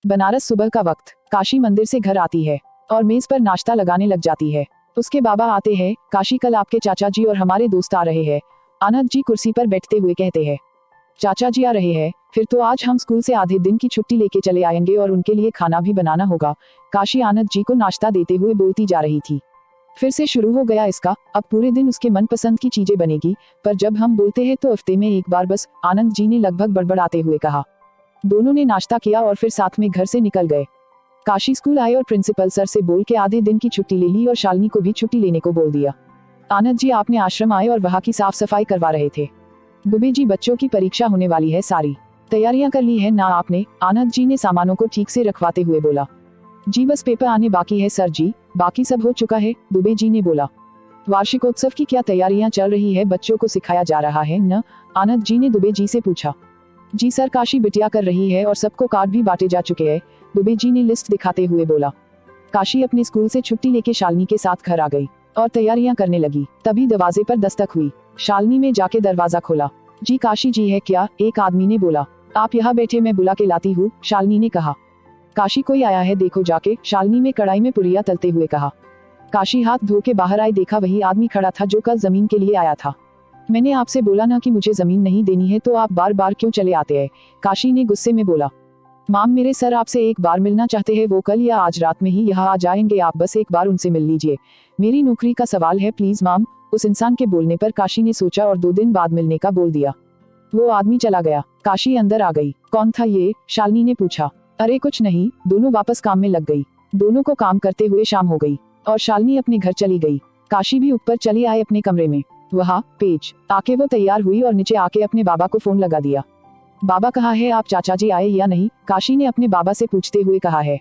बनारस। सुबह का वक्त। काशी मंदिर से घर आती है और मेज पर नाश्ता लगाने लग जाती है। उसके बाबा आते हैं। काशी, कल आपके चाचा जी और हमारे दोस्त आ रहे हैं। आनंद जी कुर्सी पर बैठते हुए कहते हैं। चाचा जी आ रहे हैं? फिर तो आज हम स्कूल से आधे दिन की छुट्टी लेके चले आएंगे और उनके लिए खाना भी बनाना होगा। काशी आनंद जी को नाश्ता देते हुए बोलती जा रही थी। फिर से शुरू हो गया इसका। अब पूरे दिन उसके मनपसंद की चीजें बनेगी, पर जब हम बोलते हैं तो हफ्ते में एक बार बस, आनंद जी ने लगभग बड़बड़ाते हुए कहा। दोनों ने नाश्ता किया और फिर साथ में घर से निकल गए। काशी स्कूल आए और प्रिंसिपल सर से बोल के आधे दिन की छुट्टी ले ली और शालिनी को भी छुट्टी लेने को बोल दिया। आनंद जी आपने आश्रम आए और वहाँ की साफ सफाई करवा रहे थे। दुबे जी, बच्चों की परीक्षा होने वाली है, सारी तैयारियां कर ली है ना आपने? आनंद जी ने सामानों को ठीक से रखवाते हुए बोला। जी बस पेपर आने बाकी है सर जी, बाकी सब हो चुका है, दुबे जी ने बोला। वार्षिकोत्सव की क्या तैयारियां चल रही है? बच्चों को सिखाया जा रहा है न? आनंद जी ने दुबे जी से पूछा। जी सर, काशी बिटिया कर रही है और सबको कार्ड भी बांटे जा चुके हैं, दुबे जी ने लिस्ट दिखाते हुए बोला। काशी अपने स्कूल से छुट्टी लेके शालिनी के साथ घर आ गई और तैयारियां करने लगी। तभी दरवाजे पर दस्तक हुई। शालिनी ने जाके दरवाजा खोला। जी काशी जी है क्या? एक आदमी ने बोला। आप यहाँ बैठे, मैं बुला के लाती हूँ, शालिनी ने कहा। काशी कोई आया है देखो जाके, शालिनी ने कढ़ाई में पुरिया तलते हुए कहा। काशी हाथ धो के बाहर आए, देखा वही आदमी खड़ा था जो कल जमीन के लिए आया था। मैंने आपसे बोला ना कि मुझे जमीन नहीं देनी है, तो आप बार बार क्यों चले आते हैं? काशी ने गुस्से में बोला। माम, मेरे सर आपसे एक बार मिलना चाहते हैं, वो कल या आज रात में ही यहाँ आ जाएंगे, आप बस एक बार उनसे मिल लीजिए। मेरी नौकरी का सवाल है, प्लीज माम। उस इंसान के बोलने पर काशी ने सोचा और 2 दिन बाद मिलने का बोल दिया। वो आदमी चला गया। काशी अंदर आ गई। कौन था ये? शालिनी ने पूछा। अरे कुछ नहीं, दोनों वापस काम में लग गई। दोनों को काम करते हुए शाम हो गई और शालिनी अपने घर चली गई। काशी भी ऊपर चली आए अपने कमरे में। वहाँ पेज आके वो तैयार हुई और नीचे आके अपने बाबा को फोन लगा दिया। बाबा कहाँ है? आप चाचा जी आए या नहीं? काशी ने अपने बाबा से पूछते हुए कहा है।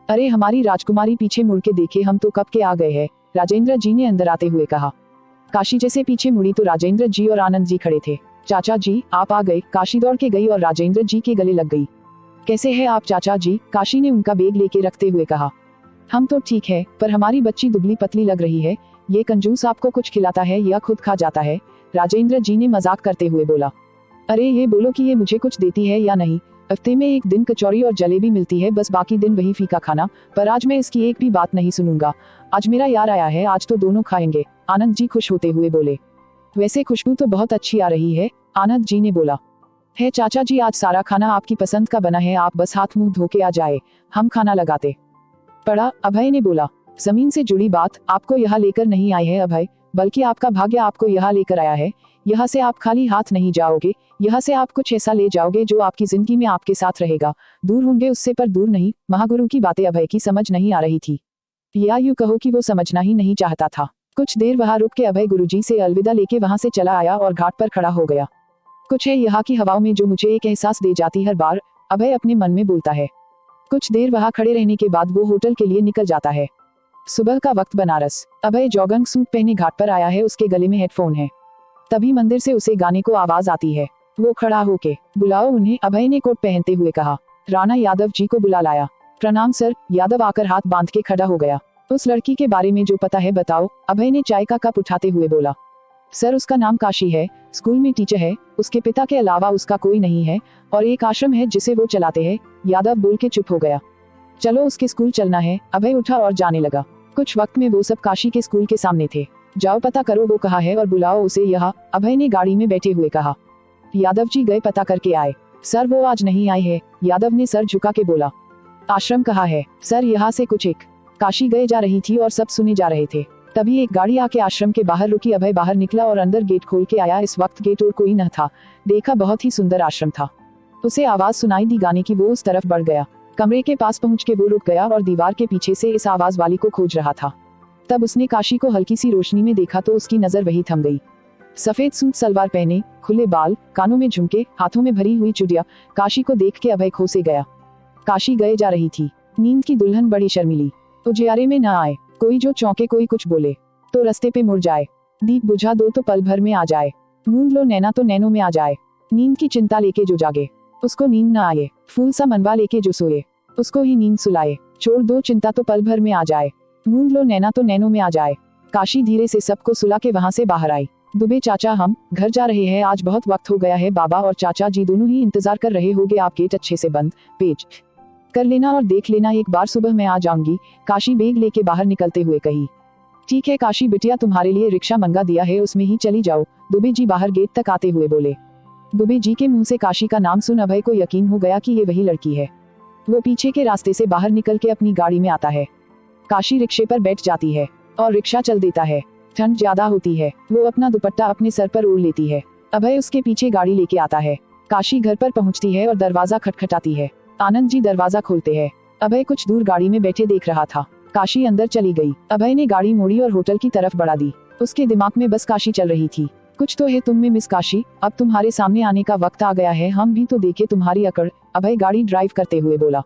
अरे हमारी राजकुमारी, पीछे मुड़ के देखे, हम तो कब के आ गए हैं, राजेंद्र जी ने अंदर आते हुए कहा। काशी जैसे पीछे मुड़ी तो राजेंद्र जी और आनंद जी खड़े थे। चाचा जी आप आ गए। काशी दौड़ के गई और राजेंद्र जी के गले लग गई। कैसे है आप चाचा जी? काशी ने उनका बैग लेके रखते हुए कहा। हम तो ठीक है, पर हमारी बच्ची दुबली पतली लग रही है। ये कंजूस आपको कुछ खिलाता है या खुद खा जाता है? राजेंद्र जी ने मजाक करते हुए बोला। अरे ये बोलो कि ये मुझे कुछ देती है या नहीं? हफ्ते में एक दिन कचौरी और जलेबी मिलती है, बस बाकी दिन वही फीका खाना। पर आज मैं इसकी एक भी बात नहीं सुनूंगा। आज मेरा यार आया है, आज तो दोनों खाएंगे, आनंद जी खुश होते हुए बोले। वैसे खुशबू तो बहुत अच्छी आ रही है, आनंद जी ने बोला। है चाचा जी, आज सारा खाना आपकी पसंद का बना है, आप बस हाथ मुंह धो के आ जाए, हम खाना लगाते। पड़ा, अभय ने बोला। जमीन से जुड़ी बात आपको यहाँ लेकर नहीं आए हैं अभय, बल्कि आपका भाग्य आपको यहाँ लेकर आया है। यहाँ से आप खाली हाथ नहीं जाओगे, यहाँ से आप कुछ ऐसा ले जाओगे जो आपकी जिंदगी में आपके साथ रहेगा। दूर होंगे उससे, पर दूर नहीं। महागुरु की बातें अभय की समझ नहीं आ रही थी, या यूं कहो कि वो समझना ही नहीं चाहता था। कुछ देर वहां रुक के अभय गुरुजी से अलविदा लेके वहां से चला आया और घाट पर खड़ा हो गया। कुछ है यहाँ की हवाओं में जो मुझे एक एहसास दे जाती हर बार, अभय अपने मन में बोलता है। कुछ देर वहां खड़े रहने के बाद वो होटल के लिए निकल जाता है। सुबह का वक्त, बनारस। अभय जॉगिंग सूट पहने घाट पर आया है, उसके गले में हेडफोन है। तभी मंदिर से उसे गाने को आवाज आती है। वो खड़ा होके, बुलाओ उन्हें, अभय ने कोट पहनते हुए कहा। राणा यादव जी को बुला लाया। प्रणाम सर, यादव आकर हाथ बांध के खड़ा हो गया। उस लड़की के बारे में जो पता है बताओ, अभय ने चाय का कप उठाते हुए बोला। सर उसका नाम काशी है, स्कूल में टीचर है, उसके पिता के अलावा उसका कोई नहीं है, और एक आश्रम है जिसे वो चलाते हैं। यादव बोल के चुप हो गया। चलो उसके स्कूल चलना है, अभय उठा और जाने लगा। कुछ वक्त में वो सब काशी के स्कूल के सामने थे। जाओ पता करो वो कहा है और बुलाओ उसे यहाँ, अभय ने गाड़ी में बैठे हुए कहा। यादव जी गए पता करके आए। सर वो आज नहीं आए हैं, यादव ने सर झुका के बोला। आश्रम कहाँ है? सर यहाँ से कुछ एक। काशी गए जा रही थी और सब सुने जा रहे थे। तभी एक गाड़ी आके आश्रम के बाहर रुकी। अभय बाहर निकला और अंदर गेट खोल के आया। इस वक्त गेट और कोई न था। देखा बहुत ही सुंदर आश्रम था। उसे आवाज सुनाई दी गाने की, वो उस तरफ बढ़ गया। कमरे के पास पहुंच के वो रुक गया और दीवार के पीछे से इस आवाज वाली को खोज रहा था। तब उसने काशी को हल्की सी रोशनी में देखा तो उसकी नजर वही थम गई। सफेद सूट सलवार पहने, खुले बाल, कानों में झुमके, हाथों में भरी हुई चुड़िया, काशी को देख के अभय खो से गया। काशी गए जा रही थी। नींद की दुल्हन बड़ी शर्मिली, उजियारे में न आए, कोई जो चौंके, कोई कुछ बोले तो रास्ते पे मुड़ जाए। दीप बुझा दो तो पल भर में आ जाए, मूंद लो नैना तो नैनों में आ जाए। नींद की चिंता लेके जो जागे, उसको नींद न आए। फूल सा मनवा लेके जो सोए, उसको ही नींद सुलाए। छोड़ दो चिंता तो पल भर में आ जाए, मूंद लो नैना तो नैनों में आ जाए। काशी धीरे से सबको सुला के वहां से बाहर आई। दुबे चाचा, हम घर जा रहे हैं, आज बहुत वक्त हो गया है। बाबा और चाचा जी दोनों ही इंतजार कर रहे होगे, आप गेट अच्छे से बंद। पेज कर लेना और देख लेना, एक बार सुबह मैं आ जाऊंगी, काशी बैग लेके बाहर निकलते हुए कही। ठीक है काशी बिटिया, तुम्हारे लिए रिक्शा मंगा दिया है, उसमें ही चली जाओ, दुबे जी बाहर गेट तक आते हुए बोले। दुबे जी के मुंह से काशी का नाम सुन अभय को यकीन हो गया कि ये वही लड़की है। वो पीछे के रास्ते से बाहर निकल के अपनी गाड़ी में आता है। काशी रिक्शे पर बैठ जाती है और रिक्शा चल देता है। ठंड ज्यादा होती है, वो अपना दुपट्टा अपने सर पर ओढ़ लेती है। अभय उसके पीछे गाड़ी लेके आता है। काशी घर पर पहुंचती है और दरवाजा खटखटाती है। आनंद जी दरवाजा खोलते हैं। अभय कुछ दूर गाड़ी में बैठे देख रहा था। काशी अंदर चली गई। अभय ने गाड़ी मोड़ी और होटल की तरफ बढ़ा दी। उसके दिमाग में बस काशी चल रही थी। कुछ तो है तुम में मिस काशी, अब तुम्हारे सामने आने का वक्त आ गया है, हम भी तो देखे तुम्हारी अकड़। अभय गाड़ी ड्राइव करते हुए बोला।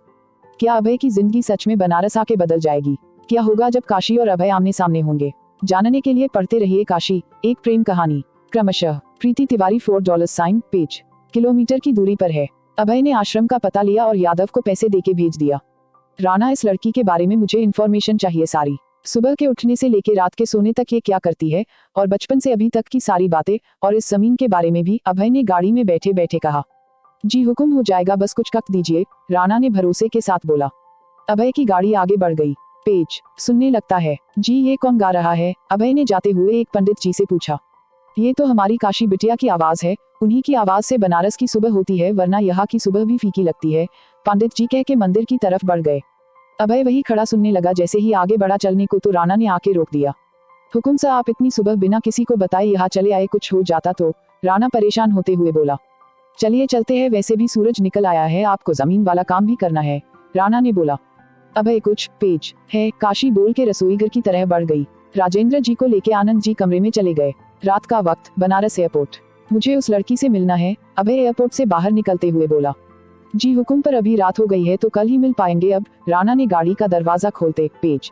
क्या अभय की जिंदगी सच में बनारस आके बदल जाएगी? क्या होगा जब काशी और अभय आमने सामने होंगे? जानने के लिए पढ़ते रहिए काशी, एक प्रेम कहानी। क्रमशः प्रीति तिवारी $4 पेज। किलोमीटर की दूरी पर है। अभय ने आश्रम का पता लिया और यादव को पैसे देके भेज दिया। राणा, इस लड़की के बारे में मुझे इन्फॉर्मेशन चाहिए सारी। सुबह के उठने से लेके रात के सोने तक ये क्या करती है, और बचपन से अभी तक की सारी बातें, और इस जमीन के बारे में भी। अभय ने गाड़ी में बैठे बैठे कहा। जी हुक्म हो जाएगा, बस कुछ वक्त दीजिए, राणा ने भरोसे के साथ बोला। अभय की गाड़ी आगे बढ़ गई। पेज सुनने लगता है। जी ये कौन गा रहा है? अभय ने जाते हुए एक पंडित जी से पूछा। ये तो हमारी काशी बिटिया की आवाज है, उन्हीं की आवाज से बनारस की सुबह होती है, वरना यहाँ की सुबह भी फीकी लगती है, पंडित जी कह के मंदिर की तरफ बढ़ गए। अभय वही खड़ा सुनने लगा। जैसे ही आगे बढ़ा चलने को तो राणा ने आके रोक दिया। हुकुम सा, आप इतनी सुबह बिना किसी को बताए यहाँ चले आए, कुछ हो जाता तो? राणा परेशान होते हुए बोला। चलिए चलते हैं, वैसे भी सूरज निकल आया है, आपको जमीन वाला काम भी करना है, राणा ने बोला। अभय कुछ पेज है, काशी बोल के रसोई घर की तरह बढ़ गई। राजेंद्र जी को लेके आनंद जी कमरे में चले गए। रात का वक्त, बनारस एयरपोर्ट। मुझे उस लड़की से मिलना है, अभय एयरपोर्ट से बाहर निकलते हुए बोला। जी हुकुम, पर अभी रात हो गई है तो कल ही मिल पाएंगे अब, राणा ने गाड़ी का दरवाजा खोलते पेज